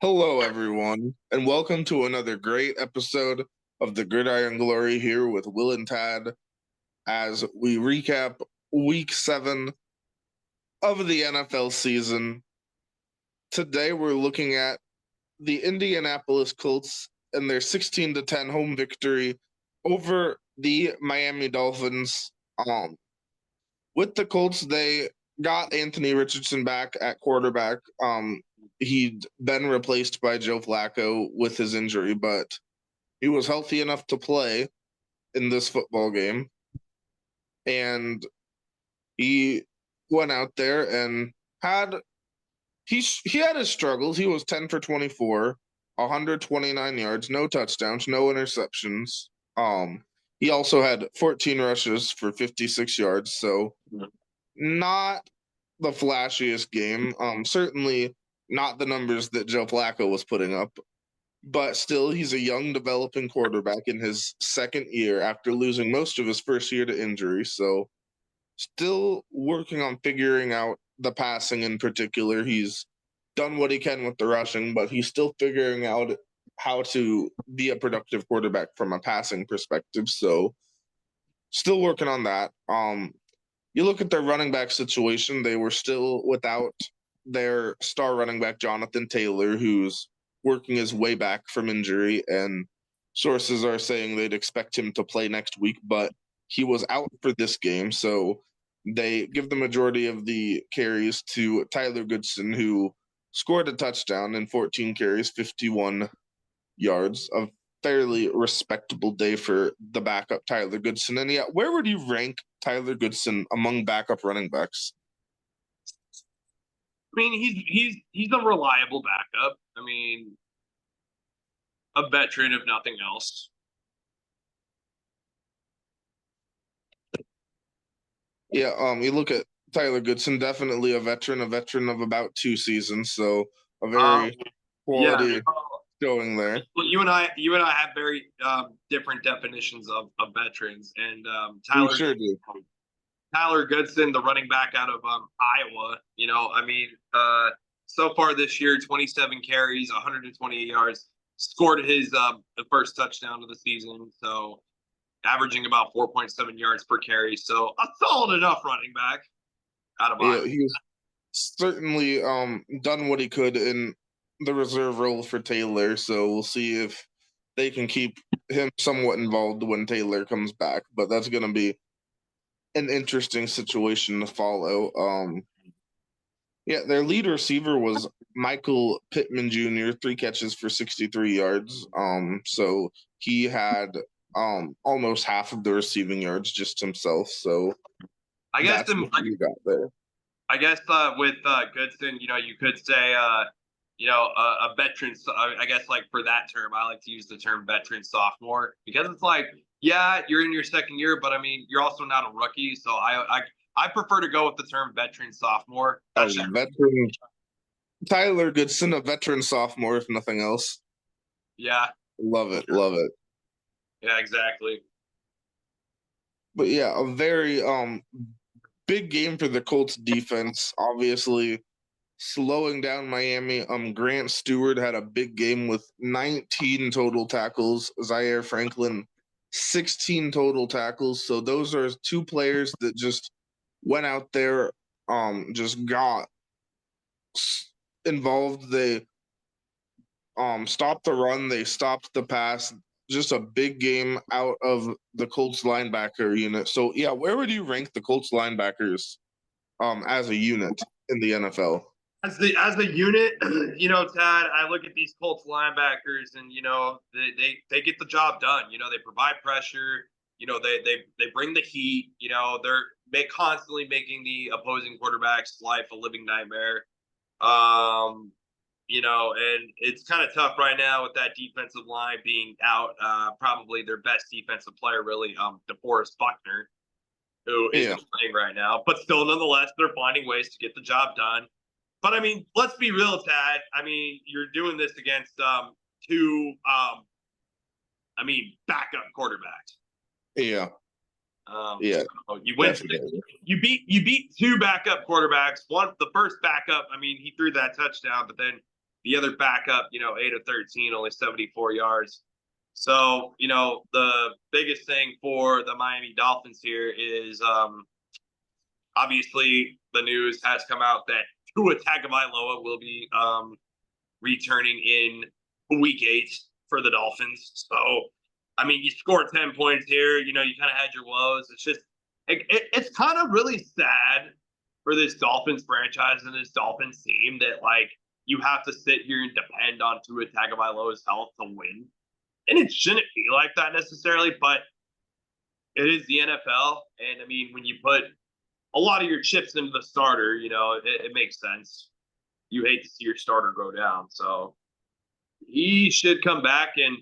Hello, everyone, and welcome to another great episode of the Gridiron Glory here with Will and Tad as we recap week 7 of the NFL season. Today, we're looking at the Indianapolis Colts and their 16-10 home victory over the Miami Dolphins. With the Colts, they got Anthony Richardson back at quarterback. He'd been replaced by Joe Flacco with his injury, but he was healthy enough to play in this football game. And he went out there and he had his struggles. He was 10 for 24, 129 yards, no touchdowns, no interceptions. He also had 14 rushes for 56 yards, so not the flashiest game. Certainly not the numbers that Joe Flacco was putting up, but still, he's a young, developing quarterback in his second year after losing most of his first year to injury. So, still working on figuring out the passing in particular. He's done what he can with the rushing, but he's still figuring out how to be a productive quarterback from a passing perspective. So, still working on that. You look at their running back situation, they were still without their star running back, Jonathan Taylor, who's working his way back from injury. And sources are saying they'd expect him to play next week, but he was out for this game. So they give the majority of the carries to Tyler Goodson, who scored a touchdown in 14 carries, 51 yards, a fairly respectable day for the backup Tyler Goodson. And yeah, where would you rank Tyler Goodson among backup running backs? I mean, he's a reliable backup. I mean, a veteran if nothing else. Yeah, you look at Tyler Goodson, definitely a veteran of about 2 seasons, so a very Yeah, quality showing there. you and I have very different definitions of veterans, and We sure do. Tyler Goodson, the running back out of Iowa. I mean, so far this year, 27 carries, 128 yards, scored his the first touchdown of the season. So averaging about 4.7 yards per carry. So a solid enough running back out of Yeah, Iowa. he's certainly done what he could in the reserve role for Taylor, so we'll see if they can keep him somewhat involved when Taylor comes back. But that's going to be an interesting situation to follow. Yeah, their lead receiver was Michael Pittman Jr., 3 catches for 63 yards. So he had almost half of the receiving yards just himself. So I guess that's what you got there. with Goodson, you could say a veteran. I guess like for that term, I like to use the term veteran sophomore because it's like, yeah, you're in your second year, but I mean, you're also not a rookie. So I prefer to go with the term veteran sophomore. A veteran Tyler Goodson, a veteran sophomore, if nothing else. Yeah. Love it, love it. Yeah, exactly. But yeah, a very big game for the Colts defense. Obviously, slowing down Miami. Grant Stewart had a big game with 19 total tackles. Zaire Franklin, 16 total tackles. So those are two players that just went out there, just got involved. They stopped the run, they stopped the pass. Just a big game out of the Colts linebacker unit. So yeah, where would you rank the Colts linebackers as a unit in the NFL? As a unit, Tad, I look at these Colts linebackers, and they get the job done. They provide pressure. They bring the heat. They're constantly making the opposing quarterback's life a living nightmare. And it's kind of tough right now with that defensive line being out. Probably their best defensive player, really, DeForest Buckner, who isn't playing right now. But still, nonetheless, they're finding ways to get the job done. But I mean, let's be real, Tad. I mean, you're doing this against two, backup quarterbacks. Yeah. Yeah. So you beat two backup quarterbacks. The first backup, I mean, he threw that touchdown, but then The other backup, 8 of 13, only 74 yards. So, the biggest thing for the Miami Dolphins here is obviously the news has come out that Tua Tagovailoa will be returning in week 8 for the Dolphins. So, I mean, you scored 10 points here. You kind of had your woes. It's just, it's kind of really sad for this Dolphins franchise and this Dolphins team that, like, you have to sit here and depend on Tua Tagovailoa's health to win. And it shouldn't be like that necessarily, but it is the NFL. And, I mean, when you put a lot of your chips into the starter, it makes sense. You hate to see your starter go down. So he should come back. And,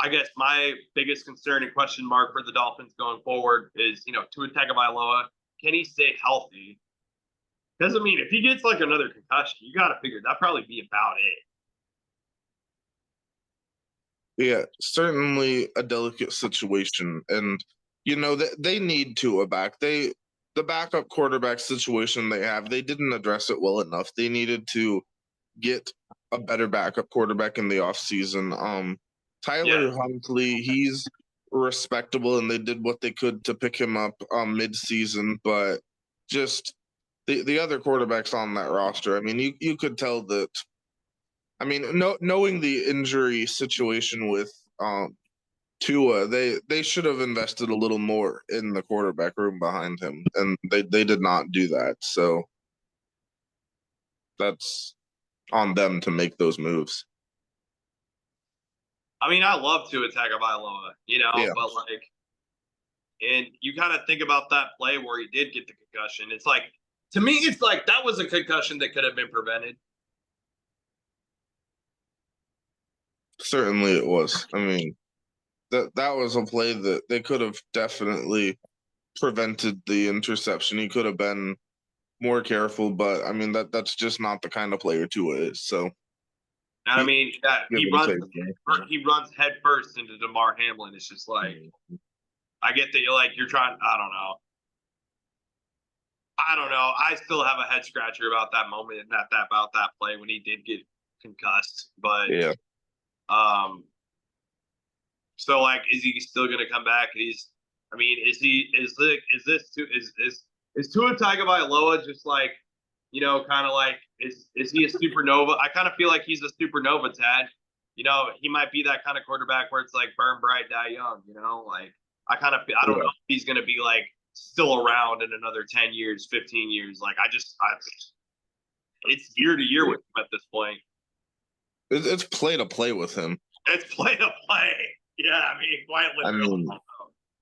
I guess my biggest concern and question mark for the Dolphins going forward is, Tua Tagovailoa, can he stay healthy? Because, I mean, if he gets like another concussion, you got to figure that'd probably be about it. Yeah, certainly a delicate situation. And, they need Tua back. The backup quarterback situation they have, they didn't address it well enough. They needed to get a better backup quarterback in the offseason. Tyler Huntley, he's respectable, and they did what they could to pick him up mid-season, but just the other quarterbacks on that roster, I mean, you could tell that. I mean, knowing the injury situation with Tua, they should have invested a little more in the quarterback room behind him, and they did not do that. So that's on them to make those moves. I mean, I love Tua Tagovailoa, but like, and you kind of think about that play where he did get the concussion. It's like, to me, it's like that was a concussion that could have been prevented. Certainly it was. I mean, that was a play that they could have definitely prevented the interception. He could have been more careful, but I mean that's just not the kind of player Tua is. So, and I mean, he runs head first into DeMar Hamlin. It's just like, I get that you're trying. I don't know. I still have a head scratcher about that moment and about that play when he did get concussed. But yeah. So, like, is he still going to come back? Is Tua Tagovailoa just like, kind of like, is he a supernova? I kind of feel like he's a supernova, Tad. He might be that kind of quarterback where it's like burn bright, die young. Like, I don't know if he's going to be like still around in another 10 years, 15 years. Like, it's year to year with him at this point. It's play to play with him. It's play to play. Yeah, I mean, quite literally.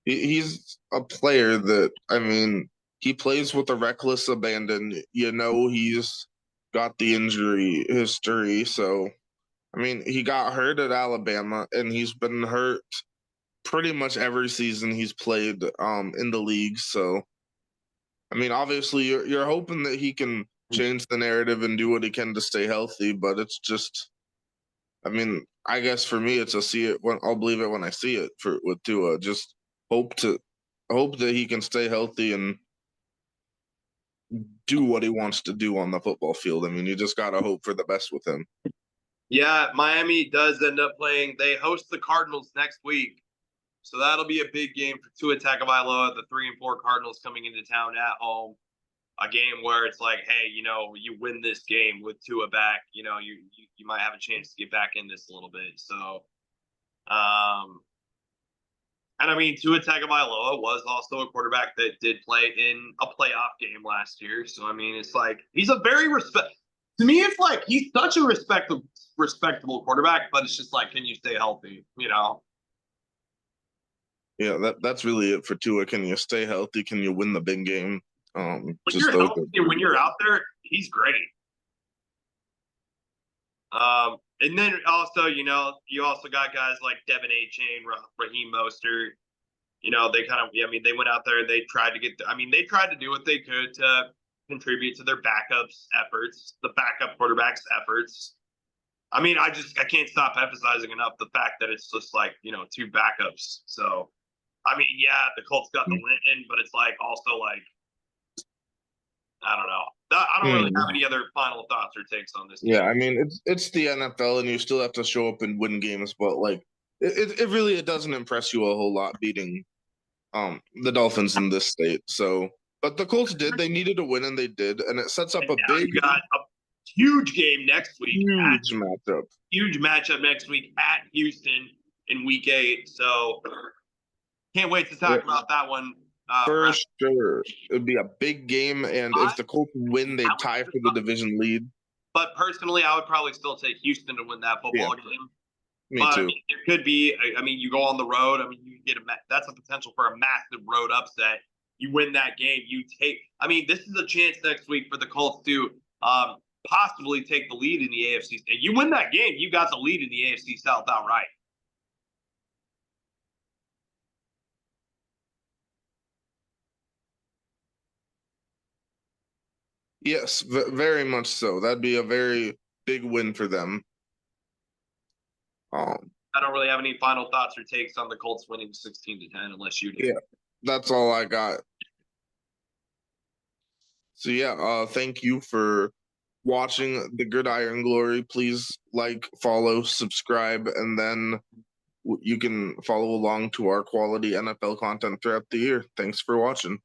He's a player that, I mean, he plays with a reckless abandon. He's got the injury history. So, I mean, he got hurt at Alabama, and he's been hurt pretty much every season he's played in the league. So, I mean, obviously, you're hoping that he can change the narrative and do what he can to stay healthy, but it's just, I mean, I guess for me, it's I'll believe it when I see it with Tua. Just hope that he can stay healthy and do what he wants to do on the football field. I mean, you just got to hope for the best with him. Yeah, Miami does end up playing. They host the Cardinals next week. So that'll be a big game for Tua Tagovailoa, the 3-4 Cardinals coming into town at home. A game where it's like, hey, you win this game with Tua back, you might have a chance to get back in this a little bit. So, and I mean, Tua Tagovailoa was also a quarterback that did play in a playoff game last year. So, I mean, it's like, he's a very to me, it's like, he's such a respectable quarterback, but it's just like, can you stay healthy, Yeah, that's really it for Tua. Can you stay healthy? Can you win the big game? When you're out there, he's great. And then also, you also got guys like Devin A-Chain, Raheem Mostert. They went out there and they tried to do what they could to contribute to their backups' efforts, the backup quarterbacks' efforts. I mean, I can't stop emphasizing enough the fact that it's just like, two backups. So, I mean, yeah, the Colts got the win, but it's like also like, I don't know. I don't really have any other final thoughts or takes on this game. Yeah, I mean it's the NFL, and you still have to show up and win games, but like it really doesn't impress you a whole lot beating the Dolphins in this state. So, but the Colts did. They needed a win, and they did, and it sets up a big, you got a huge game next week. huge matchup. Huge matchup next week at Houston in Week 8. So can't wait to talk about that one. For sure, it'd be a big game, and if the Colts win, they tie for the division lead. But personally, I would probably still take Houston to win that football game. Me too. It could be. I mean, you go on the road. I mean, you get that's a potential for a massive road upset. You win that game. You take. I mean, this is a chance next week for the Colts to possibly take the lead in the AFC. And you win that game, you got the lead in the AFC South outright. Yes, very much so. That'd be a very big win for them. I don't really have any final thoughts or takes on the Colts winning 16-10, unless you do. Yeah, that's all I got. So yeah, thank you for watching the Gridiron Glory. Please like, follow, subscribe, and then you can follow along to our quality NFL content throughout the year. Thanks for watching.